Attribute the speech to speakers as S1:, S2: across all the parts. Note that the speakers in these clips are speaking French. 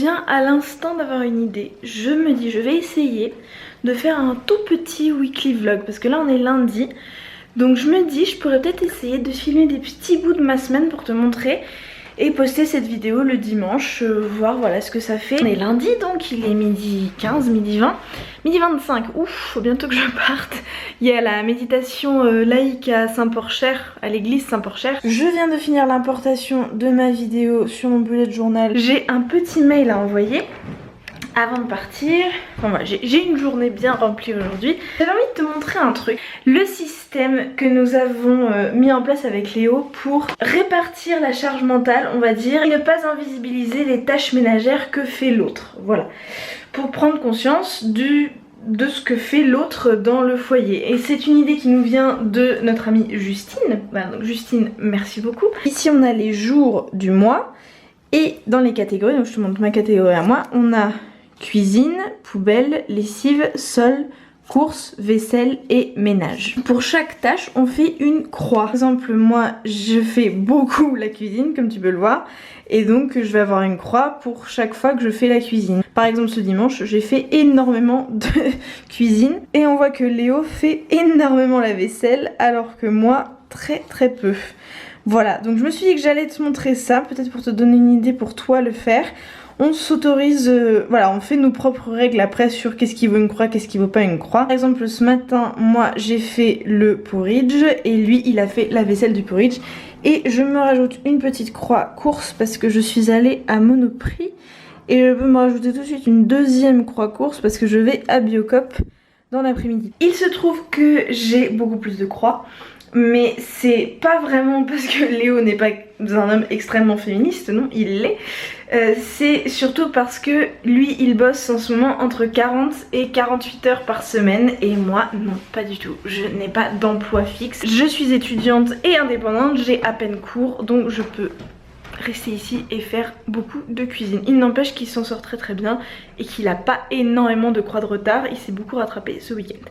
S1: viens à l'instant d'avoir une idée. Je me dis, je vais essayer de faire un tout petit weekly vlog parce que là on est lundi. Donc je me dis, je pourrais peut-être essayer de filmer des petits bouts de ma semaine pour te montrer et poster cette vidéo le dimanche, voir voilà ce que ça fait. On est lundi donc il est midi 15, midi 20, midi 25, ouf, faut bientôt que je parte. Il y a la méditation laïque à Saint-Porcher, à l'église Saint-Porcher. Je viens de finir l'importation de ma vidéo sur mon bullet journal. J'ai un petit mail à envoyer avant de partir. Enfin, voilà, j'ai une journée bien remplie aujourd'hui. J'avais envie de te montrer un truc. Le système que nous avons mis en place avec Léo pour répartir la charge mentale, on va dire, et ne pas invisibiliser les tâches ménagères que fait l'autre. Voilà. Pour prendre conscience de ce que fait l'autre dans le foyer. Et c'est une idée qui nous vient de notre amie Justine. Voilà, donc Justine, merci beaucoup. Ici on a les jours du mois. Et dans les catégories, donc je te montre ma catégorie à moi, on a cuisine, poubelle, lessive, sol, courses, vaisselle et ménage. Pour chaque tâche, on fait une croix. Par exemple, moi, je fais beaucoup la cuisine, comme tu peux le voir. Et donc, je vais avoir une croix pour chaque fois que je fais la cuisine. Par exemple, ce dimanche, j'ai fait énormément de cuisine. Et on voit que Léo fait énormément la vaisselle, alors que moi, très peu. Voilà, donc je me suis dit que j'allais te montrer ça, peut-être pour te donner une idée pour toi le faire. On s'autorise, voilà, on fait nos propres règles après sur qu'est-ce qui vaut une croix, qu'est-ce qui vaut pas une croix. Par exemple, ce matin, moi j'ai fait le porridge et lui il a fait la vaisselle du porridge. Et je me rajoute une petite croix course parce que je suis allée à Monoprix. Et je peux me rajouter tout de suite une deuxième croix course parce que je vais à Biocop dans l'après-midi. Il se trouve que j'ai beaucoup plus de croix. Mais c'est pas vraiment parce que Léo n'est pas un homme extrêmement féministe, non, il l'est. C'est surtout parce que lui, il bosse en ce moment entre 40 et 48 heures par semaine. Et moi, non, pas du tout. Je n'ai pas d'emploi fixe. Je suis étudiante et indépendante, j'ai à peine cours, donc je peux rester ici et faire beaucoup de cuisine. Il n'empêche qu'il s'en sort très bien et qu'il n'a pas énormément de croix de retard. Il s'est beaucoup rattrapé ce week-end.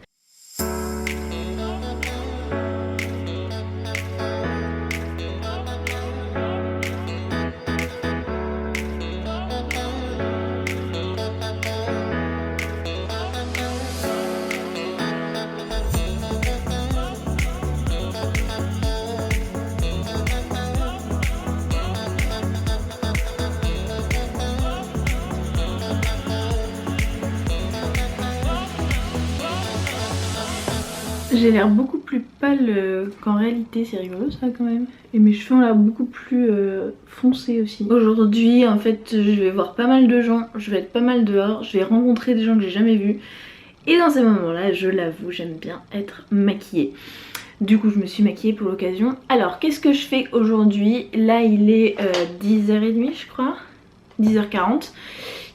S1: J'ai l'air beaucoup plus pâle qu'en réalité, c'est rigolo ça quand même. Et mes cheveux ont l'air beaucoup plus foncés aussi. Aujourd'hui en fait je vais voir pas mal de gens, je vais être pas mal dehors, je vais rencontrer des gens que j'ai jamais vus. Et dans ces moments là, je l'avoue, j'aime bien être maquillée. Du coup je me suis maquillée pour l'occasion. Alors qu'est-ce que je fais aujourd'hui? Là il est 10h30 je crois, 10h40.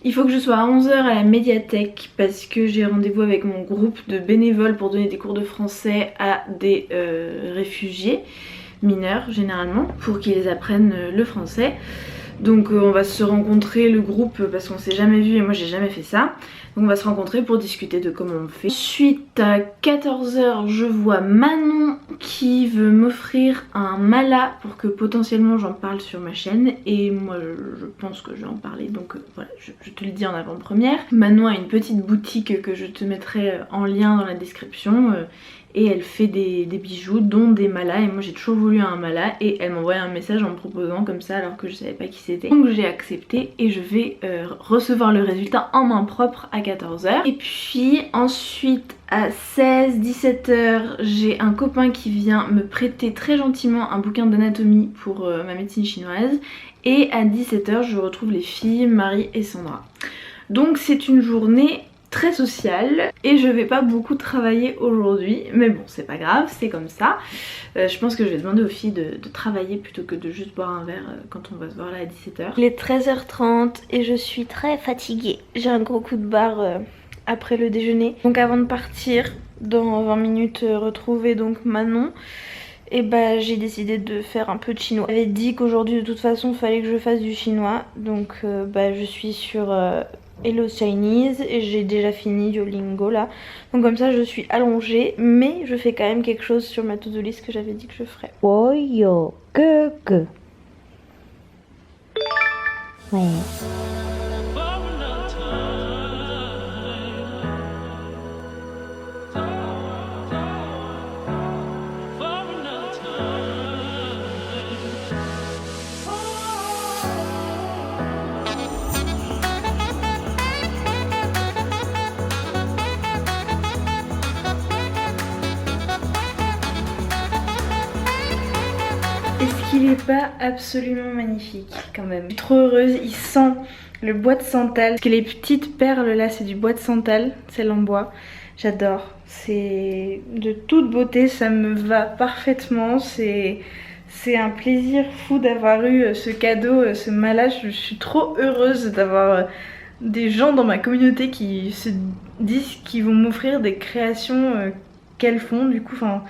S1: Il faut que je sois à 11h à la médiathèque parce que j'ai rendez-vous avec mon groupe de bénévoles pour donner des cours de français à des réfugiés mineurs généralement pour qu'ils apprennent le français. Donc on va se rencontrer le groupe parce qu'on s'est jamais vu et moi j'ai jamais fait ça. Donc on va se rencontrer pour discuter de comment on fait. Ensuite à 14h je vois Manon qui veut m'offrir un mala pour que potentiellement j'en parle sur ma chaîne. Et moi je pense que je vais en parler, donc voilà, je te le dis en avant-première. Manon a une petite boutique que je te mettrai en lien dans la description. Et elle fait des bijoux dont des malas et moi j'ai toujours voulu un mala et elle m'envoie un message en me proposant comme ça alors que je savais pas qui c'était. Donc j'ai accepté et je vais recevoir le résultat en main propre à 14h. Et puis ensuite à 16-17h j'ai un copain qui vient me prêter très gentiment un bouquin d'anatomie pour ma médecine chinoise. Et à 17h je retrouve les filles Marie et Sandra. Donc c'est une journée très sociale et je vais pas beaucoup travailler aujourd'hui, mais bon c'est pas grave, c'est comme ça. Je pense que je vais demander aux filles de travailler plutôt que de juste boire un verre quand on va se voir là à 17h. Il est 13h30 et je suis très fatiguée. J'ai un gros coup de barre après le déjeuner. Donc avant de partir, dans 20 minutes retrouver donc Manon. Et bah j'ai décidé de faire un peu de chinois. J'avais dit qu'aujourd'hui de toute façon il fallait que je fasse du chinois. Donc bah je suis sur Hello Chinese et j'ai déjà fini Duolingo là. Donc comme ça je suis allongée, mais je fais quand même quelque chose sur ma to-do list que j'avais dit que je ferais.
S2: Oyo, que. Ouais.
S1: n'est pas absolument magnifique quand même? Je suis trop heureuse, il sent le bois de santal. Parce que les petites perles là c'est du bois de santal, celle en bois. J'adore, c'est de toute beauté, ça me va parfaitement. C'est un plaisir fou d'avoir eu ce cadeau, ce malage. Je suis trop heureuse d'avoir des gens dans ma communauté qui se disent qu'ils vont m'offrir des créations qu'elles font. Du coup, enfin,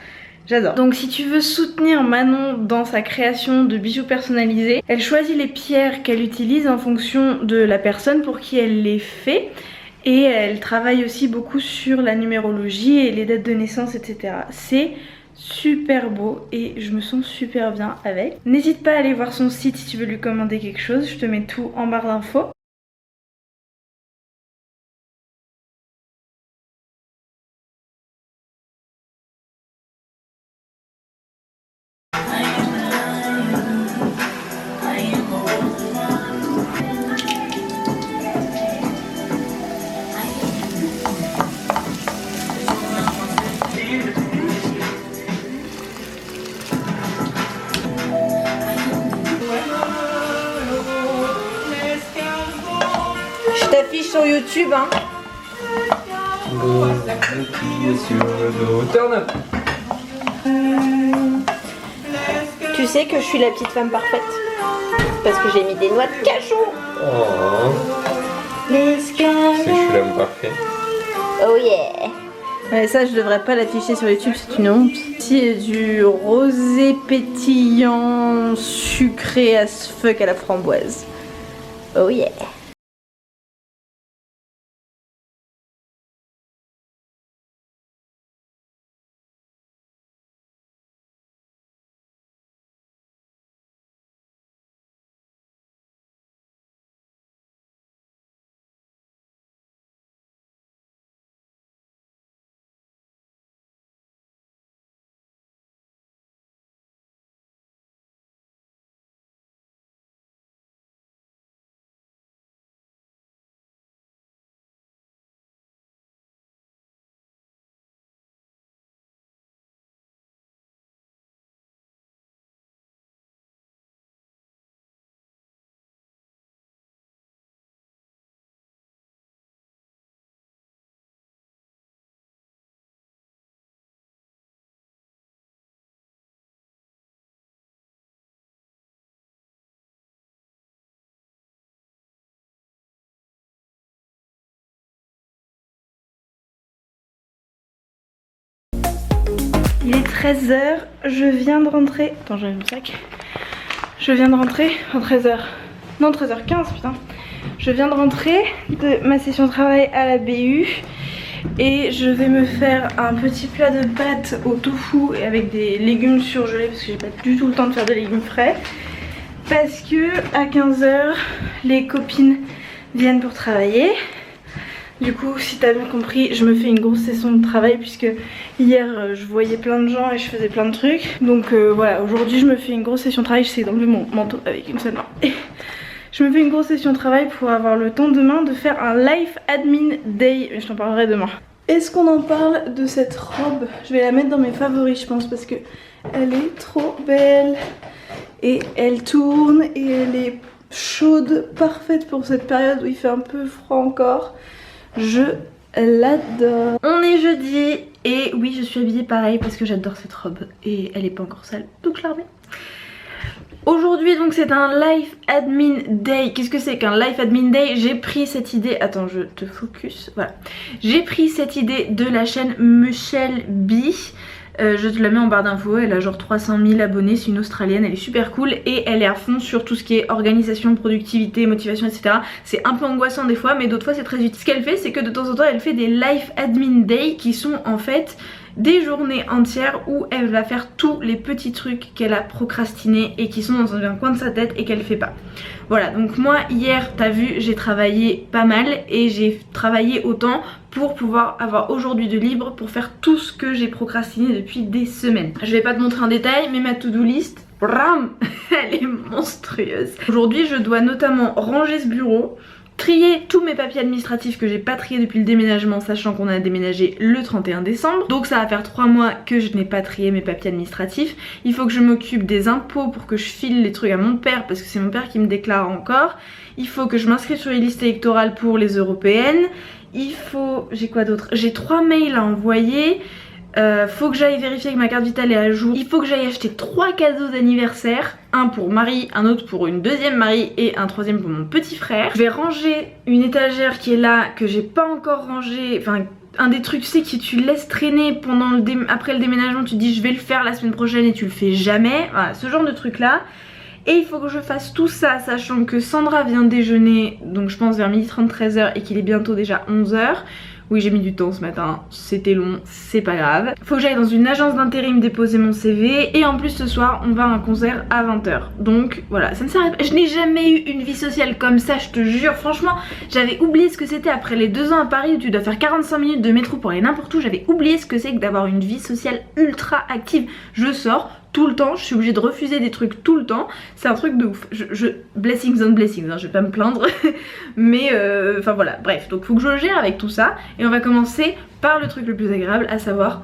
S1: j'adore. Donc si tu veux soutenir Manon dans sa création de bijoux personnalisés, elle choisit les pierres qu'elle utilise en fonction de la personne pour qui elle les fait. Et elle travaille aussi beaucoup sur la numérologie et les dates de naissance, etc. C'est super beau et je me sens super bien avec. N'hésite pas à aller voir son site si tu veux lui commander quelque chose. Je te mets tout en barre d'infos. Je t'affiche sur YouTube, hein. Tu sais que je suis la petite femme parfaite parce que j'ai mis des noix de cajou.
S2: Oh.
S1: L'escalade.
S2: C'est que je suis l'homme parfait.
S1: Oh yeah. Ouais, ça je devrais pas l'afficher sur YouTube, c'est une honte. C'est du rosé pétillant sucré as fuck à la framboise. Oh yeah. Il est 13 h, je viens de rentrer. Attends, j'ai mon sac. Je viens de rentrer en 13 h. Non, 13h15, putain. Je viens de rentrer de ma session de travail à la BU. Et je vais me faire un petit plat de pâtes au tofu et avec des légumes surgelés parce que j'ai pas du tout le temps de faire des légumes frais. Parce que à 15 h, les copines viennent pour travailler. Du coup, si t'as bien compris, je me fais une grosse session de travail puisque hier je voyais plein de gens et je faisais plein de trucs. Donc voilà, aujourd'hui je me fais une grosse session de travail. J'essaie d'enlever mon manteau avec une seule main. Et je me fais une grosse session de travail pour avoir le temps demain de faire un life admin day. Je t'en parlerai demain. Est-ce qu'on en parle de cette robe? Je vais la mettre dans mes favoris je pense parce que elle est trop belle. Et elle tourne et elle est chaude, parfaite pour cette période où il fait un peu froid encore. Je l'adore. On est jeudi et oui je suis habillée pareil parce que j'adore cette robe et elle est pas encore sale donc je la remets. Aujourd'hui donc c'est un life admin day. Qu'est-ce que c'est qu'un life admin day? J'ai pris cette idée, attends je te focus, voilà. J'ai pris cette idée de la chaîne Michelle B. Je te la mets en barre d'infos, elle a genre 300 000 abonnés, c'est une australienne, elle est super cool et elle est à fond sur tout ce qui est organisation, productivité, motivation, etc. C'est un peu angoissant des fois mais d'autres fois c'est très utile. Ce qu'elle fait c'est que de temps en temps elle fait des life admin day qui sont en fait des journées entières où elle va faire tous les petits trucs qu'elle a procrastinés et qui sont dans un coin de sa tête et qu'elle fait pas. Voilà, donc moi hier t'as vu j'ai travaillé pas mal et j'ai travaillé autant pour pouvoir avoir aujourd'hui de libre pour faire tout ce que j'ai procrastiné depuis des semaines. Je vais pas te montrer en détail mais ma to-do list, bram, elle est monstrueuse. Aujourd'hui je dois notamment ranger ce bureau, trier tous mes papiers administratifs que j'ai pas triés depuis le déménagement, sachant qu'on a déménagé le 31 décembre. Donc ça va faire 3 mois que je n'ai pas trié mes papiers administratifs. Il faut que je m'occupe des impôts pour que je file les trucs à mon père, parce que c'est mon père qui me déclare encore. Il faut que je m'inscrive sur les listes électorales pour les européennes. Il faut... j'ai quoi d'autre? J'ai 3 mails à envoyer. Faut que j'aille vérifier que ma carte vitale est à jour. Il faut que j'aille acheter 3 cadeaux d'anniversaire. Un pour Marie, un autre pour une deuxième Marie et un troisième pour mon petit frère. Je vais ranger une étagère qui est là, que j'ai pas encore rangée. Enfin, un des trucs, tu sais, que tu laisses traîner pendant après le déménagement. Tu te dis je vais le faire la semaine prochaine et tu le fais jamais. Voilà, ce genre de truc là. Et il faut que je fasse tout ça, sachant que Sandra vient déjeuner, donc je pense vers 12h30, 13h, et qu'il est bientôt déjà 11h. Oui, j'ai mis du temps ce matin, c'était long, c'est pas grave. Faut que j'aille dans une agence d'intérim déposer mon CV, et en plus ce soir, on va à un concert à 20h. Donc voilà, ça ne s'arrête pas. Je n'ai jamais eu une vie sociale comme ça, je te jure. Franchement, j'avais oublié ce que c'était après les 2 ans à Paris où tu dois faire 45 minutes de métro pour aller n'importe où. J'avais oublié ce que c'est que d'avoir une vie sociale ultra active. Je sors tout le temps, je suis obligée de refuser des trucs tout le temps, c'est un truc de ouf. Blessings on blessings, hein, je vais pas me plaindre, mais enfin voilà, bref, donc faut que je gère avec tout ça, et on va commencer par le truc le plus agréable, à savoir...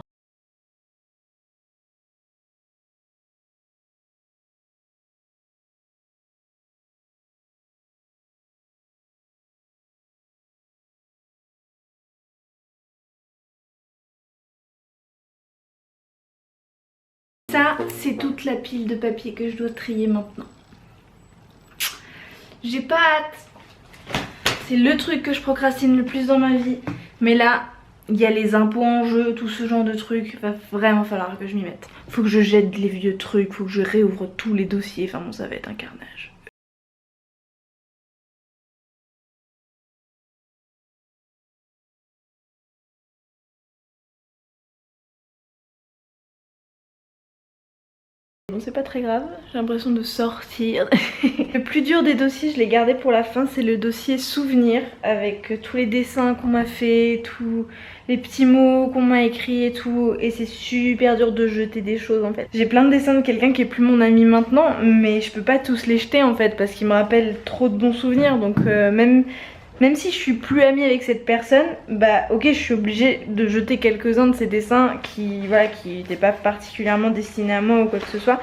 S1: Ça, c'est toute la pile de papier que je dois trier maintenant. J'ai pas hâte. C'est le truc que je procrastine le plus dans ma vie. Mais là, il y a les impôts en jeu, tout ce genre de trucs. Va vraiment falloir que je m'y mette. Faut que je jette les vieux trucs, faut que je réouvre tous les dossiers. Enfin bon, ça va être un carnage. Bon, c'est pas très grave, j'ai l'impression de sortir. Le plus dur des dossiers, je l'ai gardé pour la fin, c'est le dossier souvenir, avec tous les dessins qu'on m'a fait, tous les petits mots qu'on m'a écrits et tout. Et c'est super dur de jeter des choses en fait. J'ai plein de dessins de quelqu'un qui est plus mon ami maintenant, mais je peux pas tous les jeter en fait, parce qu'ils me rappellent trop de bons souvenirs. Donc même si je suis plus amie avec cette personne, bah ok, je suis obligée de jeter quelques-uns de ces dessins qui voilà, qui n'étaient pas particulièrement destinés à moi ou quoi que ce soit.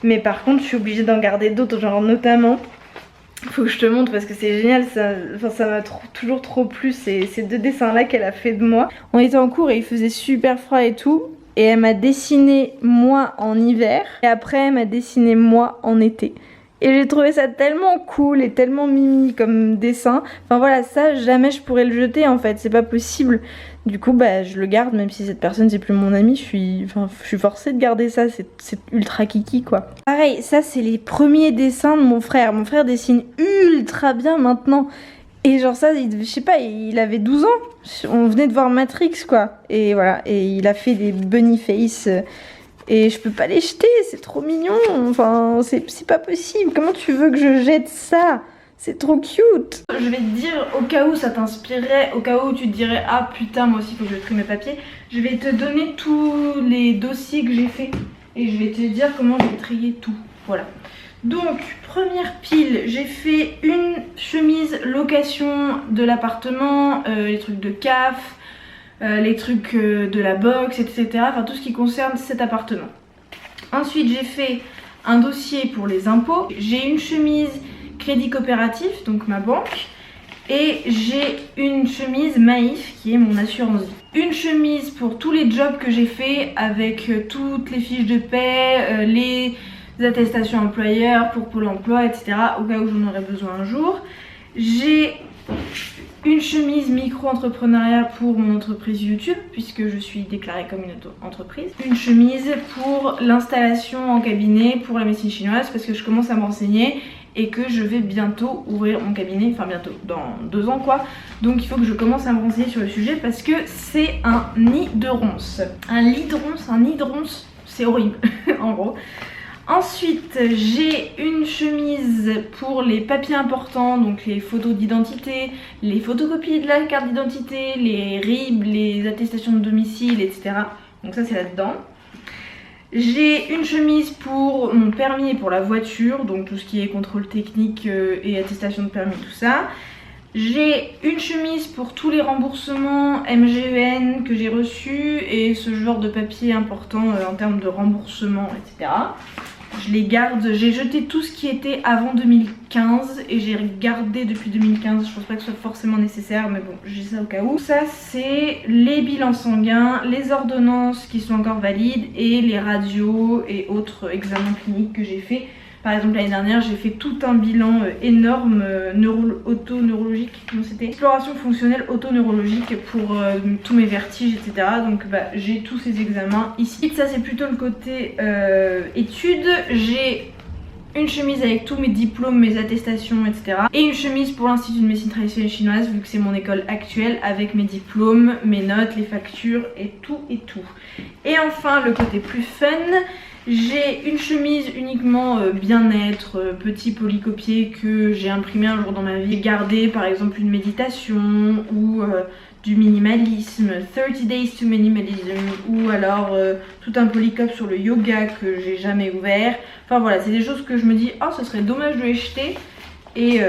S1: Mais par contre, je suis obligée d'en garder d'autres, genre notamment, faut que je te montre parce que c'est génial, ça m'a toujours trop plu, ces 2 dessins-là qu'elle a fait de moi. On était en cours et il faisait super froid et tout, et elle m'a dessiné moi en hiver, et après elle m'a dessiné moi en été. Et j'ai trouvé ça tellement cool et tellement mimi comme dessin. Enfin voilà, ça jamais je pourrais le jeter en fait, c'est pas possible. Du coup bah je le garde, même si cette personne c'est plus mon amie, je suis forcée de garder ça, c'est ultra kiki quoi. Pareil, ça c'est les premiers dessins de mon frère. Mon frère dessine ultra bien maintenant. Et genre ça, je sais pas, il avait 12 ans. On venait de voir Matrix quoi. Et voilà, et il a fait des bunny face. Et je peux pas les jeter, c'est trop mignon, enfin c'est pas possible, comment tu veux que je jette ça? C'est trop cute. Je vais te dire, au cas où ça t'inspirerait, au cas où tu te dirais ah putain moi aussi faut que je trie mes papiers, je vais te donner tous les dossiers que j'ai fait et je vais te dire comment j'ai trié tout, voilà. Donc première pile, j'ai fait une chemise location de l'appartement, les trucs de CAF, les trucs de la box, etc. Enfin tout ce qui concerne cet appartement. Ensuite j'ai fait un dossier pour les impôts. J'ai une chemise crédit coopératif, donc ma banque. Et j'ai une chemise Maïf qui est mon assurance vie. Une chemise pour tous les jobs que j'ai fait avec toutes les fiches de paie, les attestations employeurs pour Pôle emploi, etc. au cas où j'en aurais besoin un jour. J'ai une chemise micro-entrepreneuriat pour mon entreprise YouTube puisque je suis déclarée comme une auto-entreprise. Une chemise pour l'installation en cabinet pour la médecine chinoise parce que je commence à m'enseigner et que je vais bientôt ouvrir mon cabinet, enfin bientôt, dans 2 ans quoi. Donc il faut que je commence à me renseigner sur le sujet parce que c'est un nid de ronces. Un nid de ronces, c'est horrible en gros. Ensuite j'ai une chemise pour les papiers importants, donc les photos d'identité, les photocopies de la carte d'identité, les RIB, les attestations de domicile, etc. Donc ça c'est là-dedans. J'ai une chemise pour mon permis et pour la voiture, donc tout ce qui est contrôle technique et attestation de permis, tout ça. J'ai une chemise pour tous les remboursements MGEN que j'ai reçus et ce genre de papier important en termes de remboursement, etc. Je les garde, j'ai jeté tout ce qui était avant 2015 et j'ai gardé depuis 2015, je pense pas que ce soit forcément nécessaire mais bon j'ai ça au cas où. Ça c'est les bilans sanguins, les ordonnances qui sont encore valides et les radios et autres examens cliniques que j'ai fait. Par exemple l'année dernière j'ai fait tout un bilan énorme auto-neurologique, comment c'était, exploration fonctionnelle auto-neurologique pour tous mes vertiges etc. Donc bah, j'ai tous ces examens ici. Ça c'est plutôt le côté études. J'ai une chemise avec tous mes diplômes, mes attestations etc. Et une chemise pour l'Institut de médecine traditionnelle chinoise vu que c'est mon école actuelle avec mes diplômes, mes notes, les factures et tout et tout. Et enfin le côté plus fun. J'ai une chemise uniquement bien-être, petit polycopier que j'ai imprimé un jour dans ma vie. J'ai gardé par exemple une méditation ou du minimalisme, 30 Days to Minimalism ou alors tout un polycope sur le yoga que j'ai jamais ouvert. Enfin voilà, c'est des choses que je me dis, oh ce serait dommage de les jeter. Et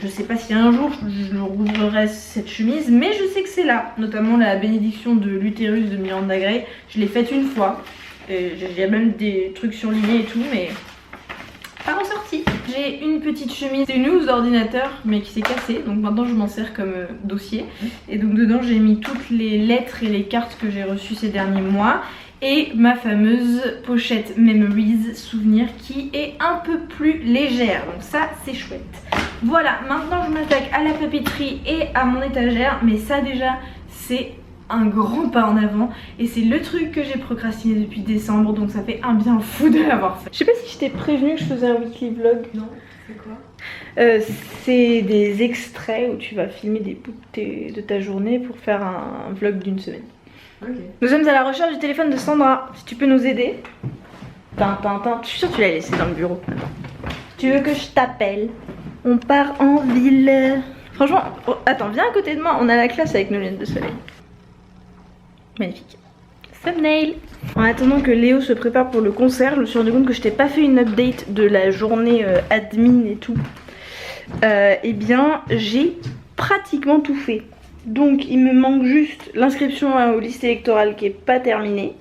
S1: je sais pas si un jour je rouvrirai cette chemise, mais je sais que c'est là. Notamment la bénédiction de l'utérus de Miranda Gray, je l'ai faite une fois. J'ai même des trucs surlignés et tout mais pas ressorti. J'ai une petite chemise, c'est une housse d'ordinateur mais qui s'est cassée donc maintenant je m'en sers comme dossier. Et donc dedans j'ai mis toutes les lettres et les cartes que j'ai reçues ces derniers mois. Et ma fameuse pochette Memories souvenir qui est un peu plus légère. Donc ça c'est chouette. Voilà, maintenant je m'attaque à la papeterie et à mon étagère. Mais ça déjà c'est un grand pas en avant et c'est le truc que j'ai procrastiné depuis décembre donc ça fait un bien fou de l'avoir fait. Je sais pas si je t'ai prévenu que je faisais un weekly vlog.
S3: Non, c'est quoi?
S1: C'est des extraits où tu vas filmer des bouts de ta journée pour faire un vlog d'une semaine.
S3: Okay.
S1: Nous sommes à la recherche du téléphone de Sandra, si tu peux nous aider. Je suis sûre que tu l'as laissé dans le bureau. Tu veux que je t'appelle? On part en ville. Franchement, oh, attends, viens à côté de moi, on a la classe avec nos lunettes de soleil. Magnifique. Thumbnail. En attendant que Léo se prépare pour le concert, je me suis rendu compte que je t'ai pas fait une update de la journée admin et tout. Eh bien, j'ai pratiquement tout fait. Donc, il me manque juste l'inscription aux listes électorales qui est pas terminée.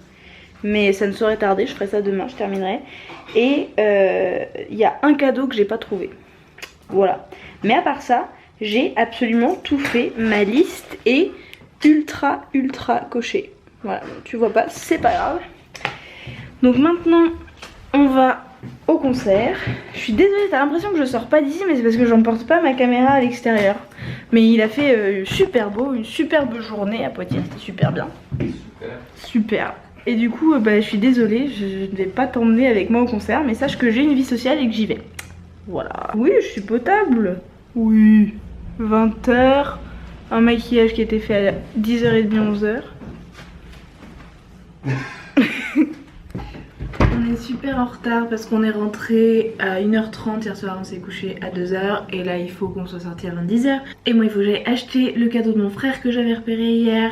S1: Mais ça ne saurait tarder, je ferai ça demain, je terminerai. Et il y a un cadeau que j'ai pas trouvé. Voilà. Mais à part ça, j'ai absolument tout fait. Ma liste est ultra coché. Voilà, tu vois pas, c'est pas grave. Donc maintenant on va au concert. Je suis désolée, t'as l'impression que je sors pas d'ici mais c'est parce que j'emporte pas ma caméra à l'extérieur. Mais il a fait super beau, une superbe journée à Poitiers, c'était super bien. Super. Et du coup je suis désolée, je ne vais pas t'emmener avec moi au concert mais sache que j'ai une vie sociale et que j'y vais. Voilà. Oui, je suis potable. Oui. 20h. Un maquillage qui était fait à 10h30, 11h. On est super en retard parce qu'on est rentré à 1h30. Hier soir on s'est couché à 2h. Et là il faut qu'on soit sorti avant 10h. Et moi il faut que j'aille acheter le cadeau de mon frère que j'avais repéré hier.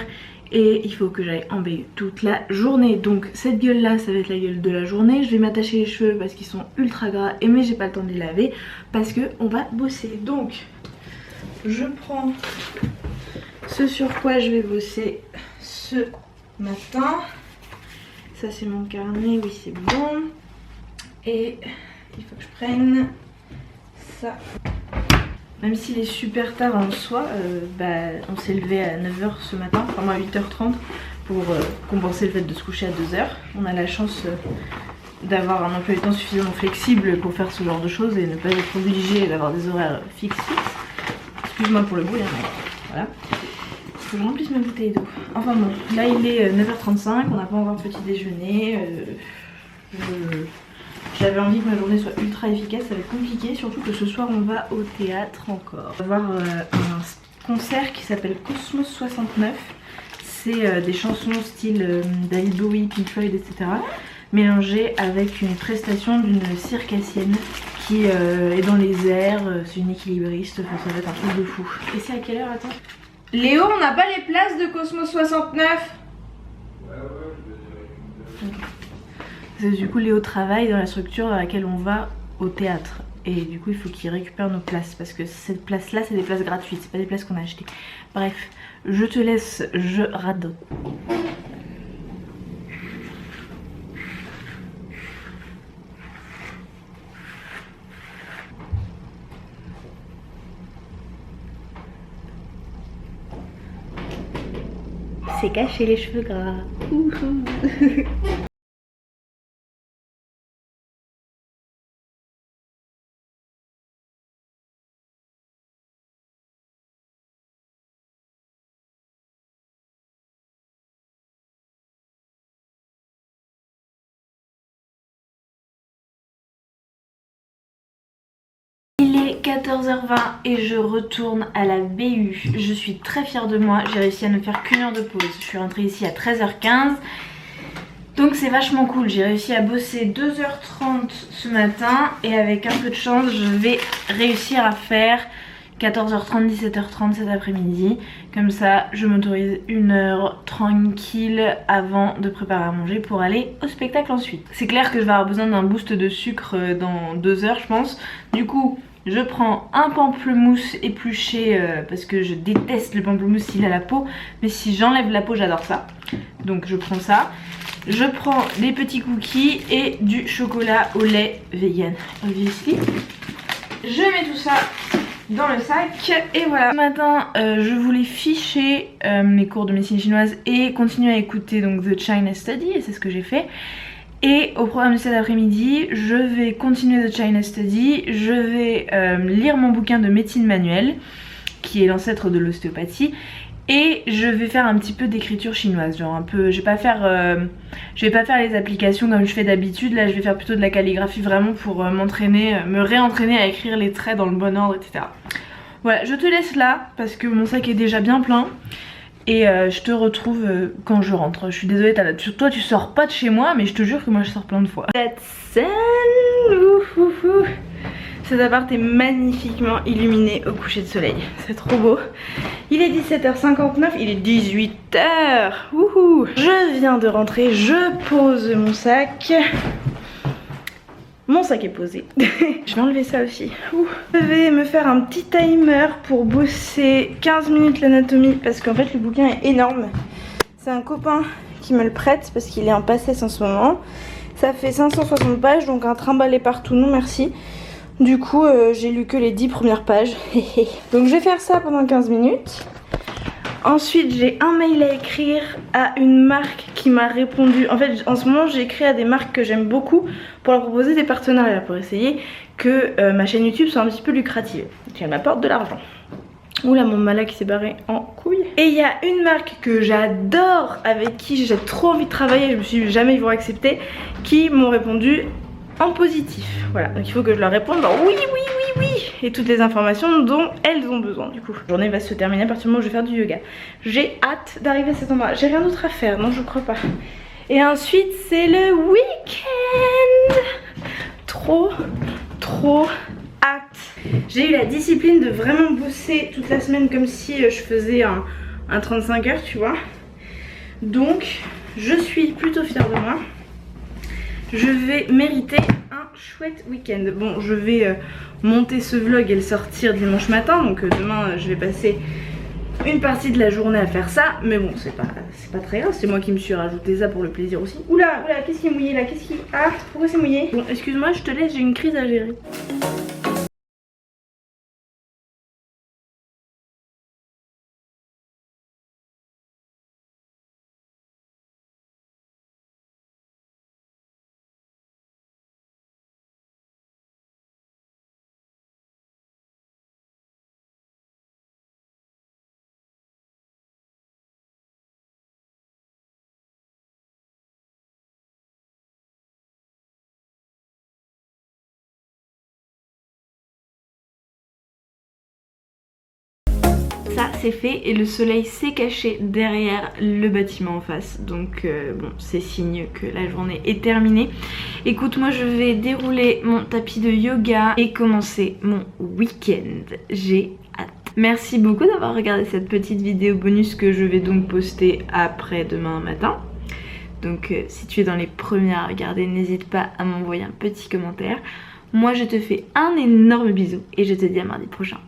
S1: Et il faut que j'aille en BU toute la journée. Donc cette gueule là ça va être la gueule de la journée. Je vais m'attacher les cheveux parce qu'ils sont ultra gras. Mais j'ai pas le temps de les laver parce que on va bosser. Donc je prends ce sur quoi je vais bosser ce matin. Ça c'est mon carnet, oui c'est bon. Et il faut que je prenne ça. Même s'il est super tard en soi, on s'est levé à 9h ce matin, enfin moi à 8h30 pour compenser le fait de se coucher à 2h. On a la chance d'avoir un emploi du temps suffisamment flexible pour faire ce genre de choses et ne pas être obligé d'avoir des horaires fixes. Excuse-moi pour le bruit, hein, mais voilà. Faut que je remplisse ma bouteille d'eau. Enfin bon, là il est 9h35, on n'a pas encore de petit déjeuner. J'avais envie que ma journée soit ultra efficace, ça va être compliqué, surtout que ce soir on va au théâtre encore. On va voir un concert qui s'appelle Cosmos 69. C'est des chansons style David Bowie, Pink Floyd, etc. Mélangées avec une prestation d'une circassienne qui est dans les airs, c'est une équilibriste, enfin, ça va être un truc de fou. Et c'est à quelle heure, attends? Léo, on n'a pas les places de Cosmos 69? Ouais, je vais dire. Du coup Léo travaille dans la structure dans laquelle on va au théâtre. et du coup il faut qu'ils récupèrent nos places parce que cette place là c'est des places gratuites, c'est pas des places qu'on a achetées. Bref, je te laisse, je radote. C'est caché les cheveux gras. Il est 14h20 et je retourne à la BU. Je suis très fière de moi, j'ai réussi à ne faire qu'une heure de pause. Je suis rentrée ici à 13h15. Donc c'est vachement cool, j'ai réussi à bosser 2h30 ce matin et avec un peu de chance je vais réussir à faire 14h30, 17h30 cet après-midi. Comme ça je m'autorise une heure tranquille avant de préparer à manger pour aller au spectacle ensuite. C'est clair que je vais avoir besoin d'un boost de sucre dans 2 heures je pense. Du coup je prends un pamplemousse épluché parce que je déteste le pamplemousse s'il a la peau. Mais si j'enlève la peau j'adore ça. Donc je prends ça. Je prends des petits cookies et du chocolat au lait vegan, obviously. Je mets tout ça dans le sac et voilà. Ce matin, je voulais ficher mes cours de médecine chinoise et continuer à écouter donc The China Study et c'est ce que j'ai fait. Et au programme de cet après-midi, je vais continuer The China Study, je vais lire mon bouquin de médecine manuelle qui est l'ancêtre de l'ostéopathie. Et je vais faire un petit peu d'écriture chinoise, genre un peu, je vais pas faire les applications comme je fais d'habitude. Là je vais faire plutôt de la calligraphie vraiment pour m'entraîner, me réentraîner à écrire les traits dans le bon ordre, etc. Voilà, je te laisse là parce que mon sac est déjà bien plein. Et je te retrouve quand je rentre. Je suis désolée, toi tu sors pas de chez moi, mais je te jure que moi je sors plein de fois. Cet appart est magnifiquement illuminé au coucher de soleil. C'est trop beau. Il est 17h59, il est 18h. Wouhou. Je viens de rentrer, je pose mon sac. Mon sac est posé. Je vais enlever ça aussi. Je vais me faire un petit timer pour bosser 15 minutes l'anatomie parce qu'en fait le bouquin est énorme. C'est un copain qui me le prête parce qu'il est en passesse en ce moment. Ça fait 560 pages donc un trimbalé partout, non merci. Du coup j'ai lu que les 10 premières pages. Donc je vais faire ça pendant 15 minutes. Ensuite j'ai un mail à écrire à une marque qui m'a répondu. En fait en ce moment j'ai écrit à des marques que j'aime beaucoup pour leur proposer des partenariats, pour essayer que ma chaîne YouTube soit un petit peu lucrative, qu'elle m'apporte de l'argent. Oula, mon mala qui s'est barré en couille. Et il y a une marque que j'adore, avec qui j'ai trop envie de travailler, je me suis dit jamais ils vont accepter, qui m'ont répondu en positif. Voilà, donc il faut que je leur réponde dans oui, oui, oui, oui, et toutes les informations dont elles ont besoin du coup. La journée va se terminer à partir du moment où je vais faire du yoga. J'ai hâte d'arriver à cet endroit. J'ai rien d'autre à faire, non je crois pas. Et ensuite c'est le week-end. Trop hâte. J'ai eu la discipline de vraiment bosser toute la semaine comme si je faisais un 35 heures, tu vois. Donc je suis plutôt fière de moi. Je vais mériter un chouette week-end. Bon, je vais monter ce vlog et le sortir dimanche matin. Donc demain, je vais passer une partie de la journée à faire ça. Mais bon, c'est pas très grave. C'est moi qui me suis rajouté ça pour le plaisir aussi. Oula, oula, qu'est-ce qui est mouillé là? Ah, pourquoi c'est mouillé? Bon, excuse-moi, je te laisse, j'ai une crise à gérer. Ça c'est fait et le soleil s'est caché derrière le bâtiment en face. Donc bon, c'est signe que la journée est terminée. Écoute, moi je vais dérouler mon tapis de yoga et commencer mon week-end. J'ai hâte. Merci beaucoup d'avoir regardé cette petite vidéo bonus que je vais donc poster après demain matin. Donc si tu es dans les premiers à regarder, n'hésite pas à m'envoyer un petit commentaire. Moi je te fais un énorme bisou et je te dis à mardi prochain.